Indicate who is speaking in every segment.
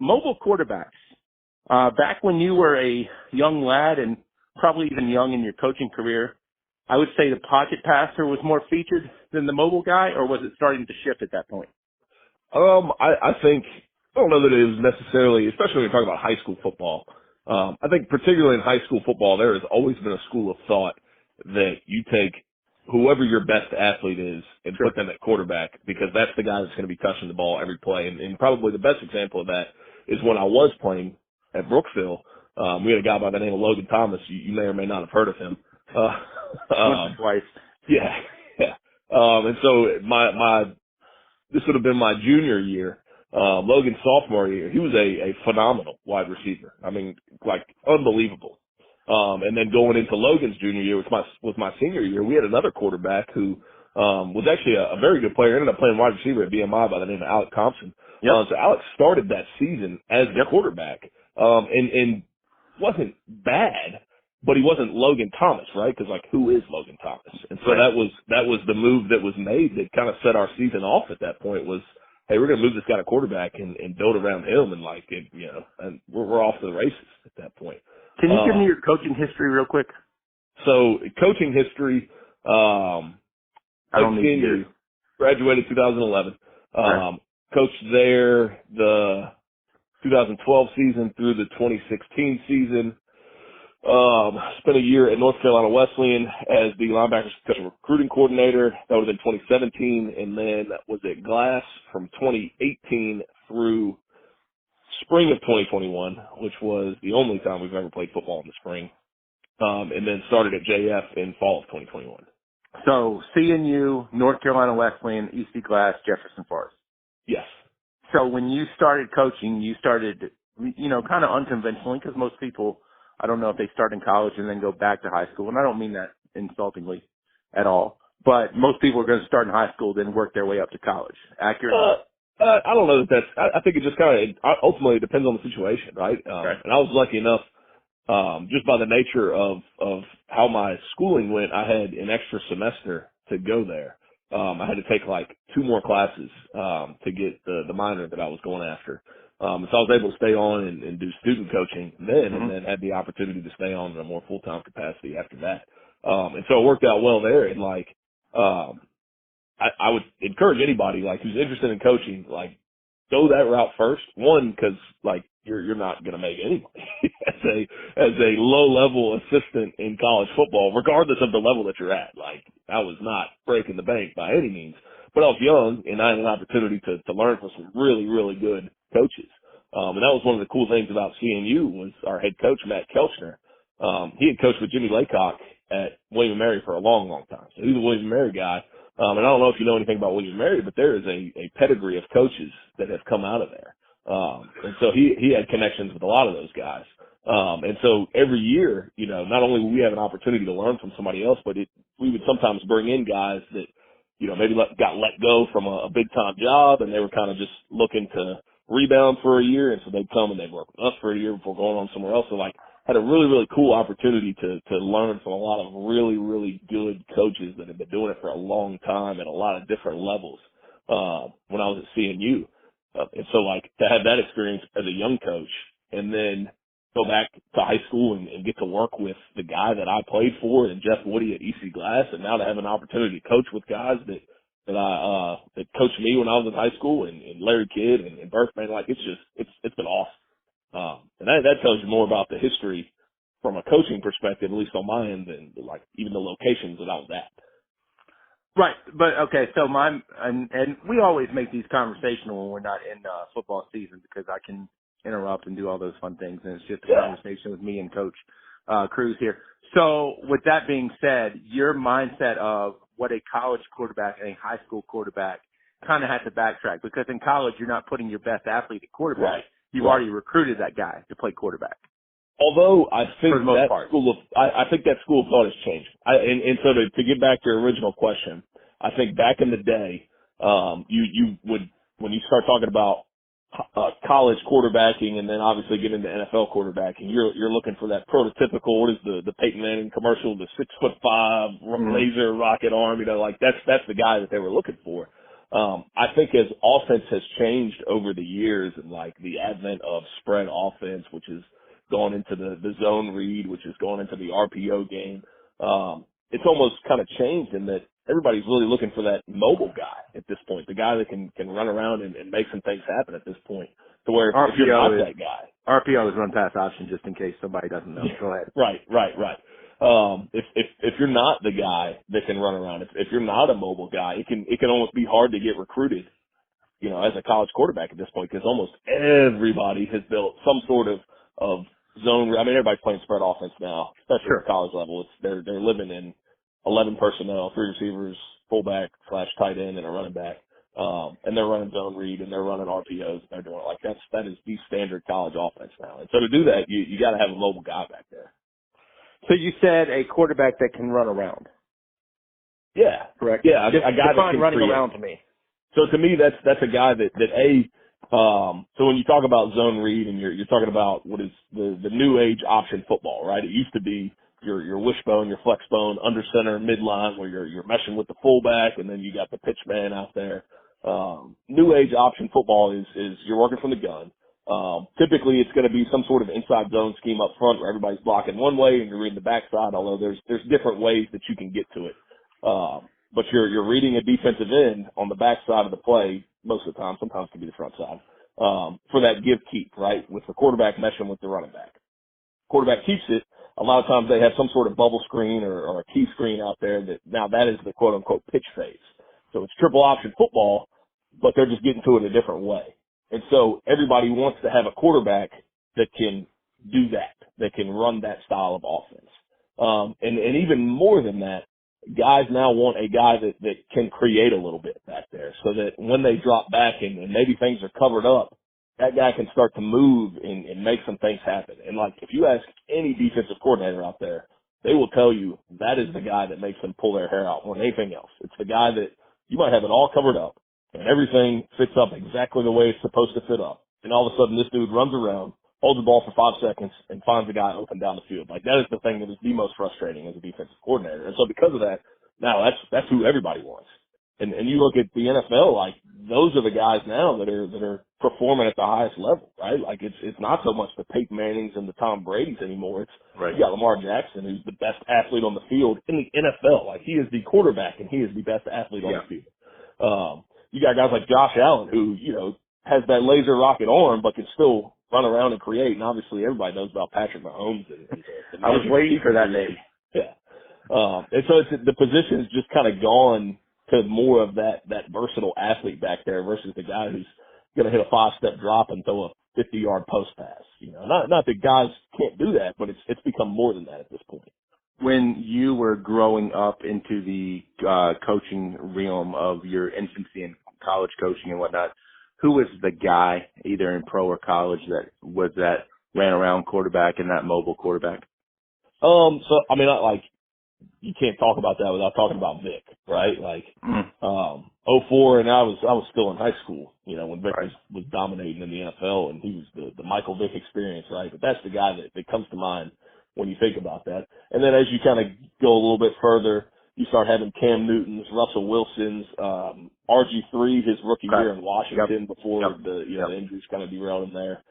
Speaker 1: mobile quarterbacks. Back when you were a young lad and probably even young in your coaching career, I would say the pocket passer was more featured than the mobile guy, or was it starting to shift at that point?
Speaker 2: I think, I don't know that it was necessarily, especially when you're talking about high school football. I think particularly in high school football, there has always been a school of thought that you take whoever your best athlete is and put them at quarterback, because that's the guy that's going to be touching the ball every play. And probably the best example of that is when I was playing at Brookville. We had a guy by the name of Logan Thomas. You may or may not have heard of him.
Speaker 1: Twice.
Speaker 2: Yeah. Yeah. And so this would have been my junior year. Logan's sophomore year, he was a phenomenal wide receiver. I mean, like unbelievable. And then going into Logan's junior year was my senior year, we had another quarterback who was actually a very good player. Ended up playing wide receiver at BMI by the name of Alex Thompson.
Speaker 1: Yep.
Speaker 2: So Alex started that season as the quarterback, and wasn't bad, but he wasn't Logan Thomas, right? Because like, who is Logan Thomas? And so that was the move that was made that kind of set our season off at that point. Was, hey, we're going to move this guy to quarterback and build around him, and like, and we're off to the races at that point.
Speaker 1: Can you give me your coaching history real quick?
Speaker 2: So coaching history,
Speaker 1: I don't need you.
Speaker 2: Graduated 2011. Coached there the 2012 season through the 2016 season. Spent a year at North Carolina Wesleyan as the linebackers coach and recruiting coordinator. That would have been 2017. And then was at Glass from 2018 through spring of 2021, which was the only time we've ever played football in the spring. And then started at JF in fall of 2021.
Speaker 1: So CNU, North Carolina Wesleyan, EC Glass, Jefferson Forest.
Speaker 2: Yes.
Speaker 1: So when you started coaching, you started, kind of unconventionally, because most people, I don't know if they start in college and then go back to high school. And I don't mean that insultingly at all. But most people are going to start in high school, then work their way up to college. Accurate?
Speaker 2: I don't know that I think it just kind of ultimately depends on the situation, right?
Speaker 1: Okay.
Speaker 2: And I was lucky enough, just by the nature of how my schooling went, I had an extra semester to go there. I had to take like 2 more classes to get the minor that I was going after. So I was able to stay on and do student coaching then, and then had the opportunity to stay on in a more full-time capacity after that. And so it worked out well there. And like, I would encourage anybody like who's interested in coaching, like, go that route first. One, because like you're not going to make any money as a low level assistant in college football, regardless of the level that you're at. Like, I was not breaking the bank by any means, but I was young and I had an opportunity to learn from some really, really good coaches. And that was one of the cool things about CNU was our head coach, Matt Kelchner. He had coached with Jimmy Laycock at William & Mary for a long, long time. So he's a William & Mary guy. And I don't know if you know anything about William & Mary, but there is a pedigree of coaches that have come out of there. And so he had connections with a lot of those guys. And so every year, not only would we have an opportunity to learn from somebody else, but we would sometimes bring in guys that, maybe got let go from a big time job and they were kind of just looking to rebound for a year. And so they'd come and they'd work with us for a year before going on somewhere else. So like, had a really, really cool opportunity to learn from a lot of really, really good coaches that have been doing it for a long time at a lot of different levels, when I was at CNU. And so like to have that experience as a young coach and then go back to high school and get to work with the guy that I played for and Jeff Woody at EC Glass, and now to have an opportunity to coach with guys that coached me when I was in high school and Larry Kidd and Berthman, like it's been awesome. And that tells you more about the history from a coaching perspective, at least on my end, than like even the locations that I was at.
Speaker 1: Right. But okay. So and we always make these conversational when we're not in football season because I can interrupt and do all those fun things. And it's just a conversation with me and Coach Cruz here. So with that being said, your mindset of what a college quarterback and a high school quarterback kind of had to backtrack because in college, you're not putting your best athlete at quarterback.
Speaker 2: Right.
Speaker 1: You've already recruited that guy to play quarterback.
Speaker 2: Although I think I think that school of thought has changed. And so to get back to your original question, I think back in the day, you would, when you start talking about college quarterbacking and then obviously get into NFL quarterbacking, you're looking for that prototypical, what is the Peyton Manning commercial, the 6'5" laser rocket arm, like that's the guy that they were looking for. I think as offense has changed over the years and like the advent of spread offense, which has gone into the zone read, which has gone into the RPO game, it's almost kind of changed in that everybody's really looking for that mobile guy at this point, the guy that can run around and make some things happen at this point. To where if you're not that guy,
Speaker 1: RPO is run pass option, just in case somebody doesn't know. Go ahead.
Speaker 2: Right. If you're not the guy that can run around, if you're not a mobile guy, it can almost be hard to get recruited, as a college quarterback at this point, because almost everybody has built some sort of zone. I mean, everybody's playing spread offense now, especially at the college level. They're living in 11 personnel, 3 receivers, fullback / tight end, and a running back. And they're running zone read and they're running RPOs. And they're doing it like that is the standard college offense now. And so to do that, you got to have a mobile guy back there.
Speaker 1: So you said a quarterback that can run around.
Speaker 2: Yeah,
Speaker 1: correct.
Speaker 2: Yeah, a guy that can
Speaker 1: running
Speaker 2: create.
Speaker 1: Around to me.
Speaker 2: So to me, that's a guy that so when you talk about zone read and you're talking about what is the new age option football, right? It used to be your wishbone, your flex bone, under center, midline, where you're meshing with the fullback, and then you got the pitch man out there. New age option football is you're working from the gun. Typically it's going to be some sort of inside zone scheme up front where everybody's blocking one way and you're reading the backside, although there's different ways that you can get to it. But you're reading a defensive end on the backside of the play most of the time, sometimes it can be the front side, for that give keep, right? With the quarterback meshing with the running back. Quarterback keeps it. A lot of times they have some sort of bubble screen or a key screen out there that is the quote unquote pitch phase. So it's triple option football, but they're just getting to it a different way. And so everybody wants to have a quarterback that can do that can run that style of offense. And even more than that, guys now want a guy that can create a little bit back there so that when they drop back and maybe things are covered up, that guy can start to move and make some things happen. And like, if you ask any defensive coordinator out there, they will tell you that is the guy that makes them pull their hair out more than anything else. It's the guy that you might have it all covered up and everything fits up exactly the way it's supposed to fit up. And all of a sudden this dude runs around, holds the ball for 5 seconds and finds the guy open down the field. Like, that is the thing that is the most frustrating as a defensive coordinator. And so because of that, now that's who everybody wants. And you look at the NFL, like, those are the guys now that are performing at the highest level, right? Like, it's not so much the Peyton Mannings and the Tom Brady's anymore. It's
Speaker 1: right.
Speaker 2: You got Lamar Jackson, who's the best athlete on the field in the NFL. Like, he is the quarterback and he is the best athlete on the field. You got guys like Josh Allen, who, has that laser rocket arm, but can still run around and create. And obviously everybody knows about Patrick Mahomes.
Speaker 1: I was waiting for that name.
Speaker 2: Yeah. And so the position's just kind of gone to more of that versatile athlete back there versus the guy who's going to hit a 5-step drop and throw a 50-yard post pass. Not that guys can't do that, but it's become more than that at this point.
Speaker 1: When you were growing up into the coaching realm of your infancy and college coaching and whatnot, who was the guy, either in pro or college, that ran around quarterback and that mobile quarterback?
Speaker 2: So I mean, you can't talk about that without talking about Vic, right? Like, 04, and I was still in high school, when Vic was dominating in the NFL, and he was the Michael Vick experience, right? But that's the guy that comes to mind when you think about that. And then as you kind of go a little bit further, you start having Cam Newton's, Russell Wilson's, RG3, his rookie year in Washington before the injuries kind of derailed him there.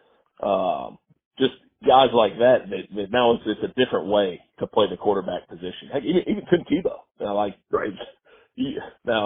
Speaker 2: Just guys like that now it's a different way to play the quarterback position. Heck, even Tim Tebow. Now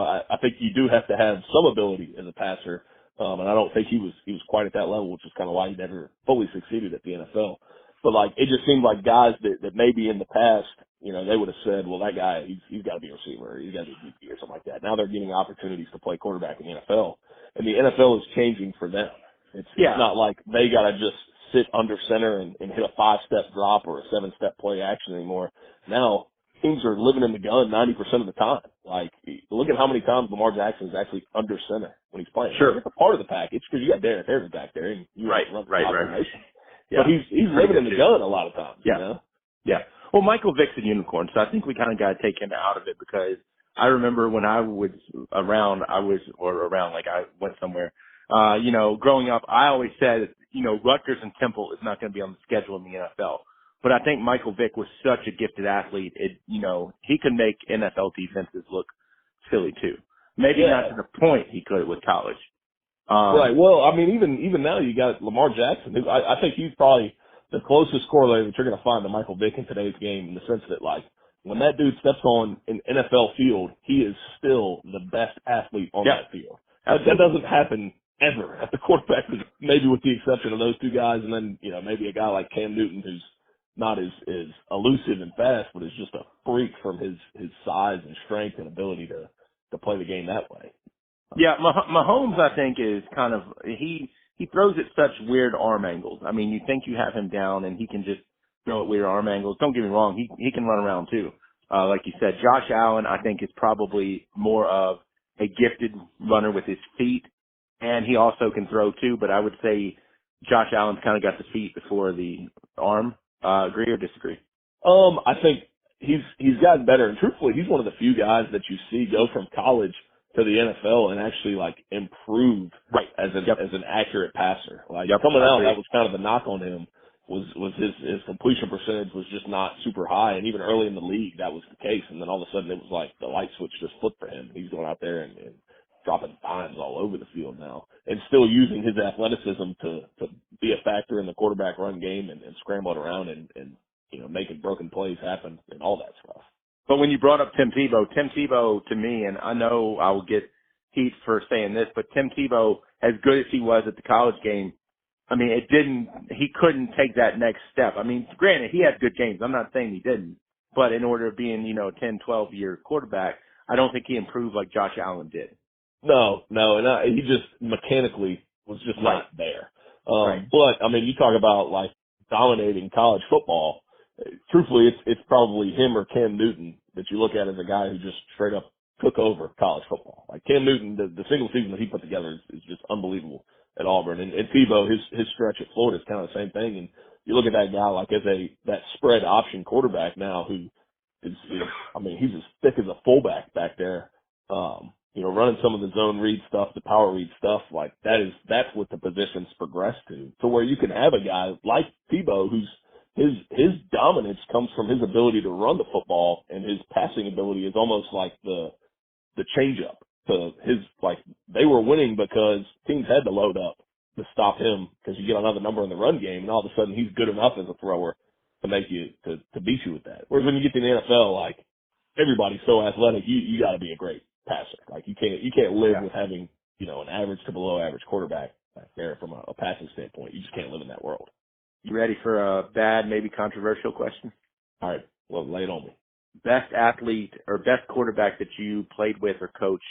Speaker 2: I think you do have to have some ability as a passer, and I don't think he was quite at that level, which is kind of why he never fully succeeded at the NFL. But it just seemed like guys that maybe in the past, they would have said, well, that guy, he's got to be a receiver, or he's got to be a DP or something like that. Now they're getting opportunities to play quarterback in the NFL, and the NFL is changing for them. It's not like they got to just sit under center and hit a 5-step drop or a 7-step play action anymore. Now teams are living in the gun 90% of the time. Like, look at how many times Lamar Jackson is actually under center when he's playing.
Speaker 1: Sure.
Speaker 2: It's a part of the package because you got Darren Harris back there and you
Speaker 1: right.
Speaker 2: Yeah. But he's living in the gun a lot of times.
Speaker 1: Yeah. Well, Michael Vick's a unicorn, so I think we kind of got to take him out of it because I remember when I was around, I went somewhere, growing up, I always said, Rutgers and Temple is not going to be on the schedule in the NFL. But I think Michael Vick was such a gifted athlete. He could make NFL defenses look silly too. Maybe not to the point he could with college.
Speaker 2: Right. Well, I mean, even now you got Lamar Jackson. Who I think he's probably the closest correlator that you're going to find to Michael Vick in today's game, in the sense that, like, when that dude steps on an NFL field, he is still the best athlete on that field. That doesn't happen ever at the quarterback, maybe with the exception of those two guys, and then, you know, maybe a guy like Cam Newton, who's not as elusive and fast, but is just a freak from his size and strength and ability to play the game that way.
Speaker 1: Yeah, Mahomes, I think, is kind of he throws at such weird arm angles. I mean, you think you have him down, and he can just throw at weird arm angles. Don't get me wrong, he can run around too. Like you said, Josh Allen, I think, is probably more of a gifted runner with his feet, and he also can throw too. But I would say Josh Allen's kind of got the feet before the arm. Agree or disagree?
Speaker 2: I think he's gotten better, and truthfully, he's one of the few guys that you see go from college to the NFL and actually, like, improve as an accurate passer. Like, coming out, that was kind of the knock on him, was his completion percentage was just not super high, and even early in the league that was the case, and then all of a sudden it was like the light switch just flipped for him. He's going out there and dropping dimes all over the field now, and still using his athleticism to be a factor in the quarterback run game and scramble it around and you know, making broken plays happen and all that stuff.
Speaker 1: But when you brought up Tim Tebow to me, and I know I will get heat for saying this, but Tim Tebow, as good as he was at the college game, I mean, he couldn't take that next step. I mean, granted, he had good games. I'm not saying he didn't, but in order of being, you know, a 10, 12-year quarterback, I don't think he improved like Josh Allen did.
Speaker 2: No, and he just mechanically was just not there. But, I mean, you talk about, like, dominating college football. Truthfully, it's probably him or Cam Newton that you look at as a guy who just straight up took over college football. Like, Cam Newton, the single season that he put together is just unbelievable at Auburn. And Tebow, his stretch at Florida is kind of the same thing. And you look at that guy, like, as that spread option quarterback now, who is I mean, he's as thick as a fullback back there. You know, running some of the zone read stuff, the power read stuff, like, that's what the position's progressed to where you can have a guy like Tebow who's his dominance comes from his ability to run the football, and his passing ability is almost like the change-up to his, like, they were winning because teams had to load up to stop him because you get another number in the run game, and all of a sudden he's good enough as a thrower to make you, to beat you with that. Whereas when you get to the NFL, like, everybody's so athletic, you got to be a great passer. Like, you can't live with having, you know, an average to below average quarterback back there from a passing standpoint. You just can't live in that world.
Speaker 1: You ready for a bad, maybe controversial question?
Speaker 2: All right. Well, lay it on me.
Speaker 1: Best athlete or best quarterback that you played with or coached?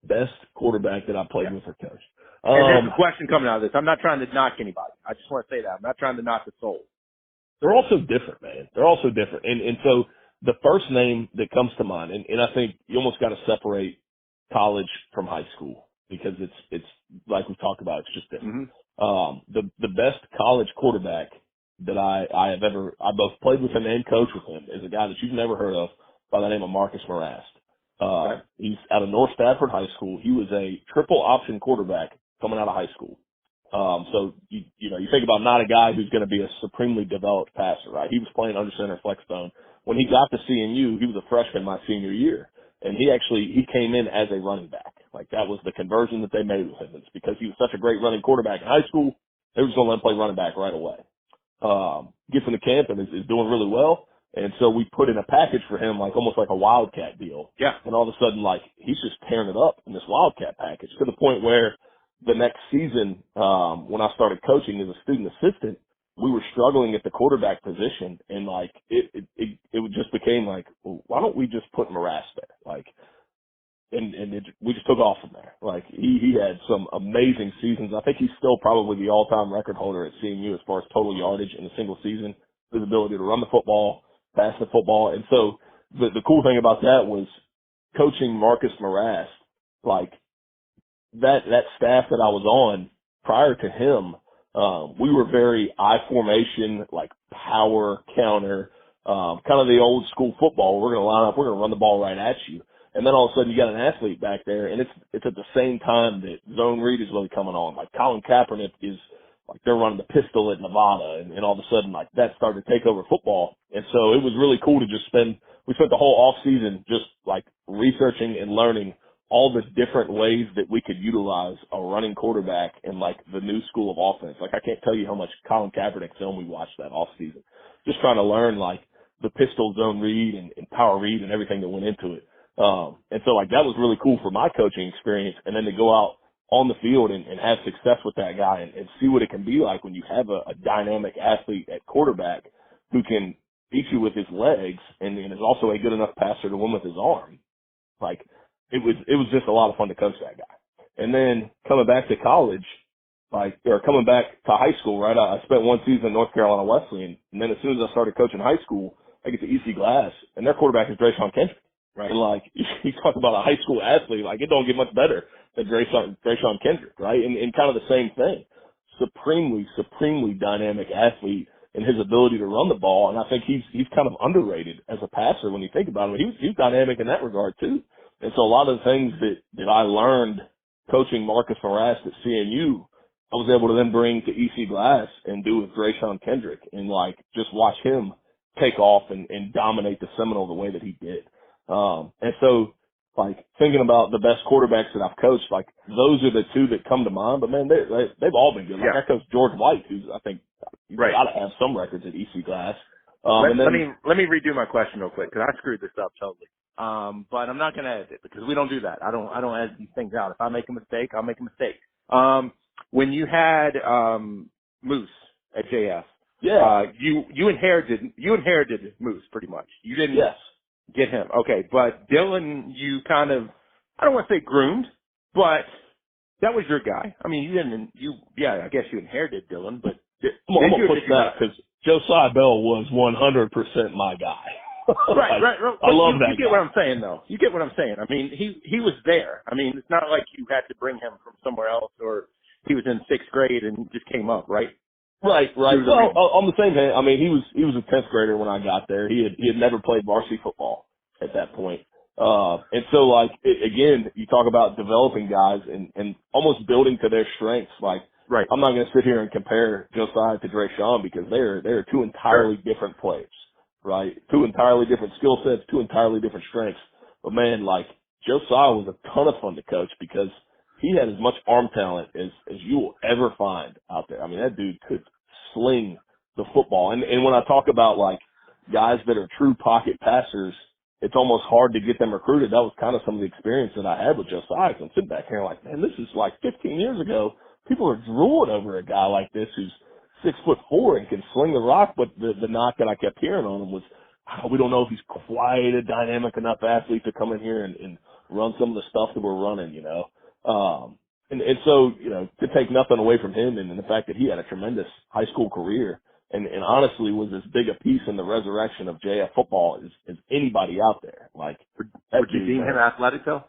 Speaker 2: Best quarterback that I played with or coached.
Speaker 1: And there's a question coming out of this. I'm not trying to knock anybody. I just want to say that. I'm not trying to knock the soul.
Speaker 2: They're all so different, man. They're all so different. And so the first name that comes to mind, and I think you almost got to separate college from high school because it's like we've talked about, it's just different. Mm-hmm. The best college quarterback that I both played with him and coached with him is a guy that you've never heard of by the name of Marcus Morast. He's out of North Stafford High School. He was a triple option quarterback coming out of high school. So you know, you think about not a guy who's going to be a supremely developed passer, right? He was playing under center flex zone. When he got to CNU, he was a freshman my senior year, and he came in as a running back. Like, that was the conversion that they made with him. It's because he was such a great running quarterback in high school, they were just going to let him play running back right away. Gets into camp and is doing really well. And so we put in a package for him, like almost like a Wildcat deal. Yeah. And all of a sudden, like, he's just tearing it up in this Wildcat package to the point where the next season, when I started coaching as a student assistant, we were struggling at the quarterback position, and like it just became like, well, why don't we just put Morast there? Like, we just took off from there. Like, he had some amazing seasons. I think he's still probably the all-time record holder at CMU as far as total yardage in a single season. His ability to run the football, pass the football, and so the cool thing about that was coaching Marcus Morast, like that staff that I was on prior to him. We were very I formation, like power counter, kind of the old school football. We're going to line up, we're going to run the ball right at you. And then all of a sudden you got an athlete back there, and it's at the same time that zone read is really coming on. Like Colin Kaepernick is, like, they're running the pistol at Nevada, and all of a sudden, like, that started to take over football. And so it was really cool to just spend we spent the whole off season just like researching and learning all the different ways that we could utilize a running quarterback in like the new school of offense. Like I can't tell you how much Colin Kaepernick film we watched that off season, just trying to learn like the pistol zone read and power read and everything that went into it. And so like that was really cool for my coaching experience. And then to go out on the field and have success with that guy and see what it can be like when you have a dynamic athlete at quarterback who can beat you with his legs and is also a good enough passer to win with his arm. Like it was just a lot of fun to coach that guy. And then coming back to college, or coming back to high school, right? I spent one season in North Carolina Wesleyan, and then as soon as I started coaching high school, I get to EC Glass, and their quarterback is Drayshawn Kendrick. Right. And like, you talk about a high school athlete, like it don't get much better than Drayshawn Kendrick, right? And kind of the same thing. Supremely dynamic athlete and his ability to run the ball. And I think he's kind of underrated as a passer when you think about him. He's dynamic in that regard too. And so a lot of the things that I learned coaching Marcus Morast at CNU, I was able to then bring to EC Glass and do with Drayshawn Kendrick and like just watch him take off and dominate the Seminole the way that he did. And so like thinking about the best quarterbacks that I've coached, like those are the two that come to mind, but man, they've all been good. Like I coached George White, who's I think you've got to have some records at EC Glass.
Speaker 1: Let me redo my question real quick because I screwed this up totally. But I'm not going to edit it because we don't do that. I don't edit these things out. If I make a mistake, I'll make a mistake. When you had, Moose at JF, you inherited Moose pretty much. You didn't get him. Okay. But Dylan, you kind of, I don't want to say groomed, but that was your guy. I mean, I guess you inherited Dylan, but
Speaker 2: I'm going to push that because Josiah Bell was 100% my guy.
Speaker 1: Right.
Speaker 2: I love that.
Speaker 1: You get what I'm saying, though. You get what I'm saying. I mean, he was there. I mean, it's not like you had to bring him from somewhere else or he was in 6th grade and just came up, right?
Speaker 2: Right. Well, on the same hand, I mean, he was a 10th grader when I got there. He had never played varsity football at that point. And so, like, again, you talk about developing guys and almost building to their strengths. Like, I'm not going to sit here and compare Josiah to Drayshawn because they're two entirely different players. Right? Two entirely different skill sets, two entirely different strengths. But man, like Josiah was a ton of fun to coach because he had as much arm talent as you will ever find out there. I mean, that dude could sling the football. And when I talk about like guys that are true pocket passers, it's almost hard to get them recruited. That was kind of some of the experience that I had with Josiah. I'm sitting back here like, man, this is like 15 years ago. People are drooling over a guy like this who's 6'4" and can sling the rock, but the knock that I kept hearing on him was, we don't know if he's quite a dynamic enough athlete to come in here and run some of the stuff that we're running, you know. And so, you know, to take nothing away from him and the fact that he had a tremendous high school career and honestly was as big a piece in the resurrection of JF football as anybody out there. Like,
Speaker 1: would you deem him athletic though?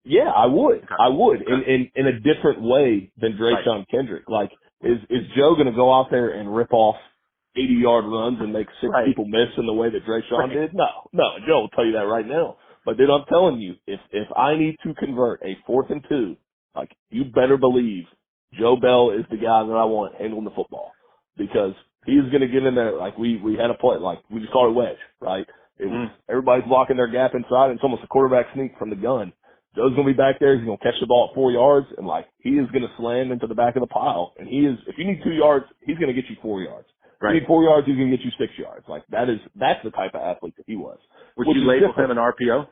Speaker 2: Yeah, I would.
Speaker 1: Okay.
Speaker 2: I would in a different way than Drayshawn Kendrick. Like, is Joe going to go out there and rip off 80-yard runs and make 6 people miss in the way that Drayshawn did? No, Joe will tell you that right now. But dude, I'm telling you, if I need to convert a 4th and 2, like, you better believe Joe Bell is the guy that I want handling the football because he's going to get in there. Like, we had a play, like, we just called it wedge, right? It was everybody's blocking their gap inside, and it's almost a quarterback sneak from the gun. Joe's going to be back there. He's going to catch the ball at 4 yards, and, like, he is going to slam into the back of the pile. And if you need 2 yards, he's going to get you 4 yards. If you need 4 yards, he's going to get you 6 yards. Like, that's the type of athlete that he was.
Speaker 1: Would you label him an RPO?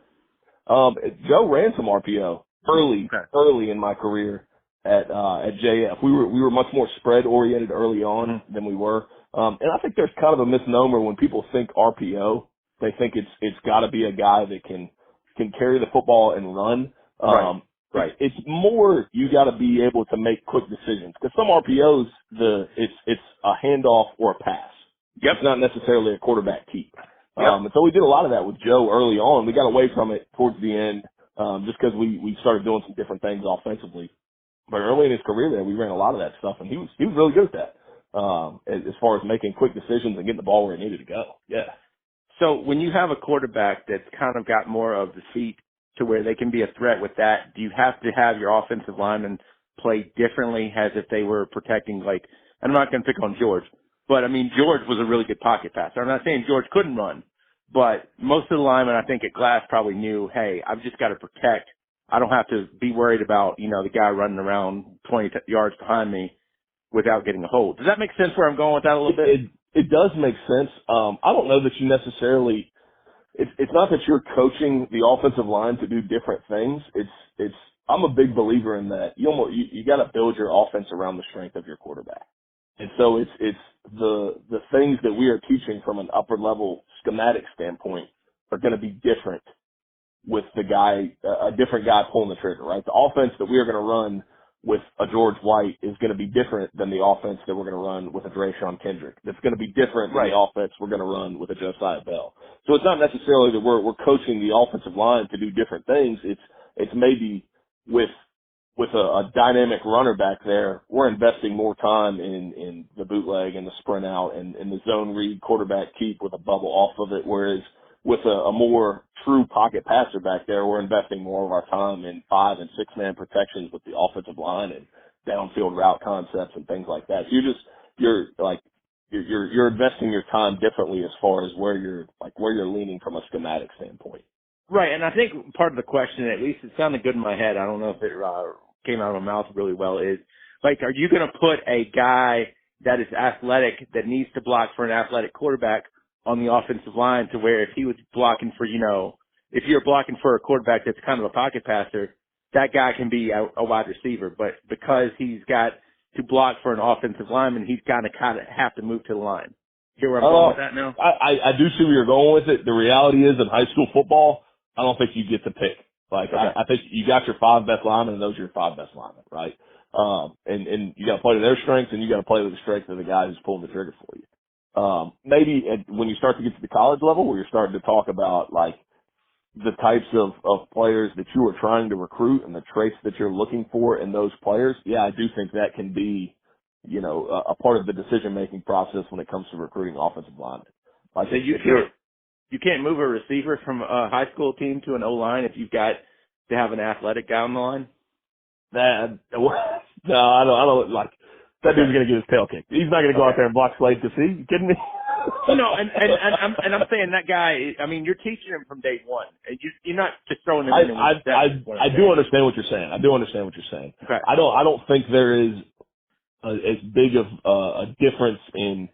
Speaker 2: Joe ran some RPO early in my career at JF. We were much more spread oriented early on than we were. And I think there's kind of a misnomer when people think RPO. They think it's got to be a guy that can carry the football and run. Right. It's more you got to be able to make quick decisions because some RPOs it's a handoff or a pass.
Speaker 1: Yep.
Speaker 2: It's not necessarily a quarterback keep. And so we did a lot of that with Joe early on. We got away from it towards the end just because we started doing some different things offensively. But early in his career there, we ran a lot of that stuff, and he was really good at that as far as making quick decisions and getting the ball where it needed to go. Yeah.
Speaker 1: So when you have a quarterback that's kind of got more of the feet to where they can be a threat with that, do you have to have your offensive linemen play differently as if they were protecting, like, I'm not going to pick on George, but I mean, George was a really good pocket passer. I'm not saying George couldn't run, But most of the linemen, I think, at Glass probably knew, hey, I've just got to protect. I don't have to be worried about, the guy running around 20 yards behind me without getting a hold. Does that make sense where I'm going with that a little bit?
Speaker 2: It does make sense. I don't know that you necessarily. It's not that you're coaching the offensive line to do different things. I'm a big believer in that. You got to build your offense around the strength of your quarterback. And so it's the things that we are teaching from an upper level schematic standpoint are going to be different with a different guy pulling the trigger, right? The offense that we are going to run with a George White is going to be different than the offense that we're going to run with a Drayshawn Kendrick. That's going to be different than the offense we're going to run with a Josiah Bell. So it's not necessarily that we're coaching the offensive line to do different things. It's maybe with a dynamic runner back there, we're investing more time in the bootleg and the sprint out and the zone read quarterback keep with a bubble off of it, whereas with a more true pocket passer back there, we're investing more of our time in 5- and 6-man protections with the offensive line and downfield route concepts and things like that. So you're investing your time differently as far as where you're leaning from a schematic standpoint.
Speaker 1: Right, and I think part of the question, at least it sounded good in my head, I don't know if it came out of my mouth really well, is, are you going to put a guy that is athletic, that needs to block for an athletic quarterback on the offensive line to where if he was blocking for, if you're blocking for a quarterback that's kind of a pocket passer, that guy can be a wide receiver. But because he's got to block for an offensive lineman, he's kind of have to move to the line. Hear where I'm going with that now?
Speaker 2: I do see where you're going with it. The reality is in high school football, I don't think you get to pick. Okay. I think you got your 5 best linemen, and those are your 5 best linemen, right? And you got to play to their strengths, and you got to play with the strength of the guy who's pulling the trigger for you. Maybe when you start to get to the college level, where you're starting to talk about the types of players that you are trying to recruit and the traits that you're looking for in those players, yeah, I do think that can be, a part of the decision-making process when it comes to recruiting offensive linemen.
Speaker 1: So you can't move a receiver from a high school team to an O-line if you've got to have an athletic guy on the line?
Speaker 2: No, I don't like. That dude's going to get his tail kicked. He's not going to go out there and block Slade to see. You kidding me?
Speaker 1: And I'm saying that guy, you're teaching him from day one. You're not just throwing him in.
Speaker 2: I do understand what you're saying. Okay. I don't think there is as big of a difference in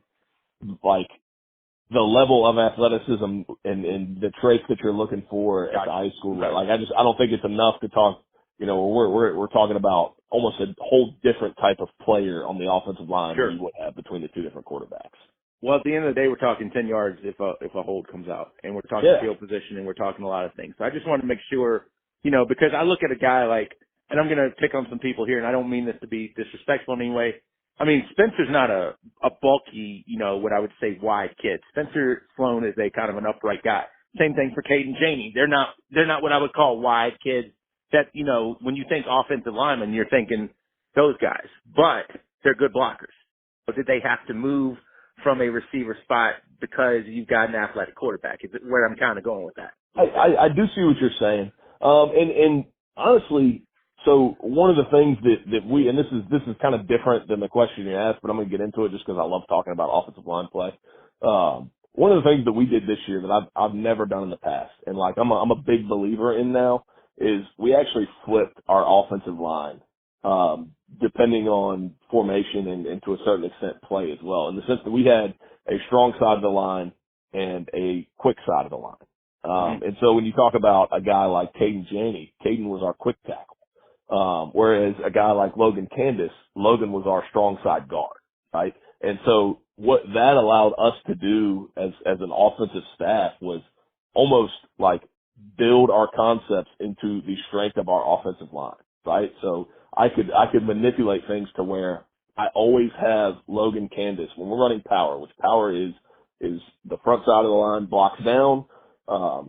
Speaker 2: the level of athleticism and the traits that you're looking for at the high school. I don't think it's enough to talk. We're talking about almost a whole different type of player on the offensive line than you would have between the two different quarterbacks.
Speaker 1: Well, at the end of the day, we're talking 10 yards if a hold comes out, and we're talking field position, and we're talking a lot of things. So I just wanted to make sure, because I look at a guy and I'm going to pick on some people here, and I don't mean this to be disrespectful in any way. Spencer's not a bulky, what I would say wide kid. Spencer Sloan is a kind of an upright guy. Same thing for Caden Janey. They're not what I would call wide kids. That, when you think offensive lineman, you're thinking those guys, but they're good blockers. But did they have to move from a receiver spot because you've got an athletic quarterback? Is it where I'm kind of going with that?
Speaker 2: I do see what you're saying. And honestly, so one of the things that we, and this is kind of different than the question you asked, but I'm going to get into it just because I love talking about offensive line play. One of the things that we did this year that I've never done in the past, and I'm a big believer in now, is we actually flipped our offensive line, depending on formation and to a certain extent play as well, in the sense that we had a strong side of the line and a quick side of the line. And so when you talk about a guy like Caden Janey, Caden was our quick tackle. Whereas a guy like Logan Candace, Logan was our strong side guard, right? And so what that allowed us to do as an offensive staff was almost build our concepts into the strength of our offensive line, right? So I could manipulate things to where I always have Logan Candace when we're running power, which power is the front side of the line blocks down.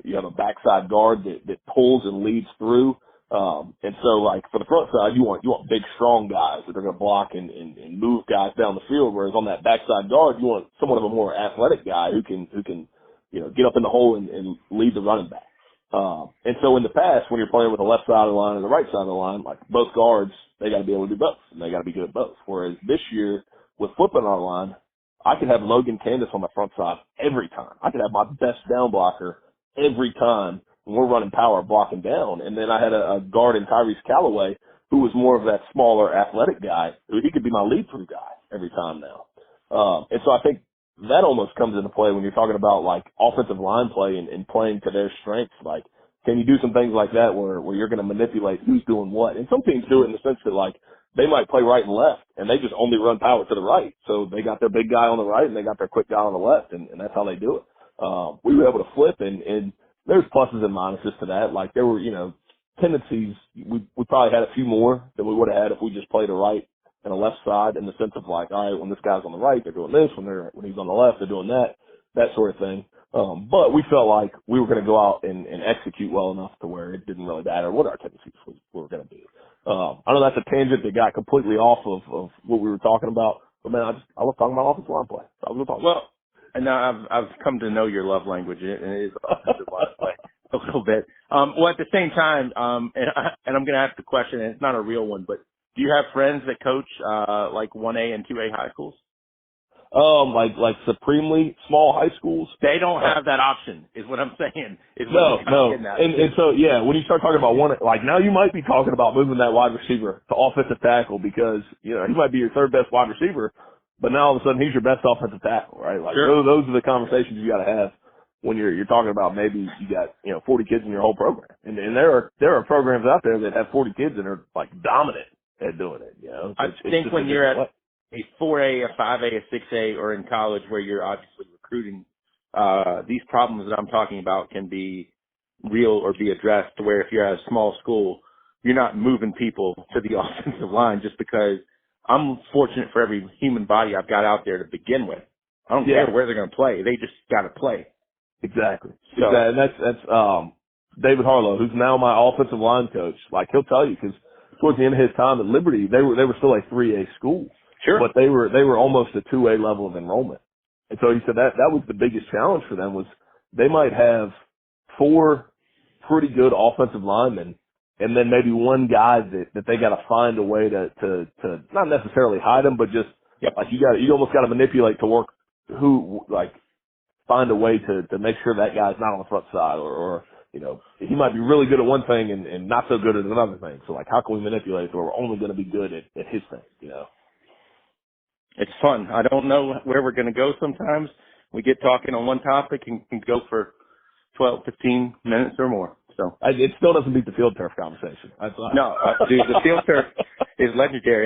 Speaker 2: You have a backside guard that pulls and leads through. And so for the front side, you want big, strong guys that are going to block and move guys down the field. Whereas on that backside guard, you want somewhat of a more athletic guy who can get up in the hole and lead the running back. And so in the past, when you're playing with the left side of the line and the right side of the line, both guards, they got to be able to do both, and they got to be good at both. Whereas this year, with flipping our line, I could have Logan Candace on the front side every time. I could have my best down blocker every time when we're running power blocking down. And then I had a guard in Tyrese Callaway who was more of that smaller athletic guy. He could be my lead through guy every time now. And so I think that almost comes into play when you're talking about like offensive line play and playing to their strengths. Like, can you do some things like that where you're going to manipulate who's doing what? And some teams do it in the sense that like they might play right and left and they just only run power to the right. So they got their big guy on the right and they got their quick guy on the left, and that's how they do it. We were able to flip, and there's pluses and minuses to that. Like there were, tendencies. We probably had a few more than we would have had if we just played a right and a left side, in the sense of like, all right, when this guy's on the right, they're doing this. When he's on the left, they're doing that sort of thing. But we felt like we were going to go out and execute well enough to where it didn't really matter what our tendencies were going to be. I know that's a tangent that got completely off of what we were talking about, but man, I love talking about offensive line play. So I was going to talk about it.
Speaker 1: And now I've come to know your love language, and it is offensive line play a little bit. Well, at the same time, and I'm going to ask the question, and it's not a real one, but do you have friends that coach like 1A and 2A high schools?
Speaker 2: Like supremely small high schools.
Speaker 1: They don't have that option, is what I'm saying.
Speaker 2: No. And so, yeah, when you start talking about one, like now you might be talking about moving that wide receiver to offensive tackle because, he might be your third best wide receiver, but now all of a sudden he's your best offensive tackle, right? Like
Speaker 1: sure.
Speaker 2: those are the conversations you got to have when you're talking about maybe you got, 40 kids in your whole program. And there are programs out there that have 40 kids and are like dominant at doing it,
Speaker 1: I think when you're at a 4A, a 5A, a 6A, or in college where you're obviously recruiting, these problems that I'm talking about can be real or be addressed, to where if you're at a small school, you're not moving people to the offensive line just because I'm fortunate for every human body I've got out there to begin with. I don't care where they're going to play. They just got to play.
Speaker 2: Exactly. And that's David Harlow, who's now my offensive line coach. Like, he'll tell you, because towards the end of his time at Liberty, they were still a 3A school.
Speaker 1: Sure.
Speaker 2: But they were almost a 2A level of enrollment. And so he said that was the biggest challenge for them, was they might have 4 pretty good offensive linemen and then maybe one guy that they got to find a way to not necessarily hide him, but just like you almost got to manipulate to work find a way to make sure that guy's not on the front side or he might be really good at one thing and not so good at another thing. So like, how can we manipulate so we're only going to be good at his thing,
Speaker 1: It's fun. I don't know where we're going to go sometimes. We get talking on one topic and can go for 12, 15 minutes or more. So
Speaker 2: it still doesn't beat the field turf conversation.
Speaker 1: No, dude, the field turf is legendary.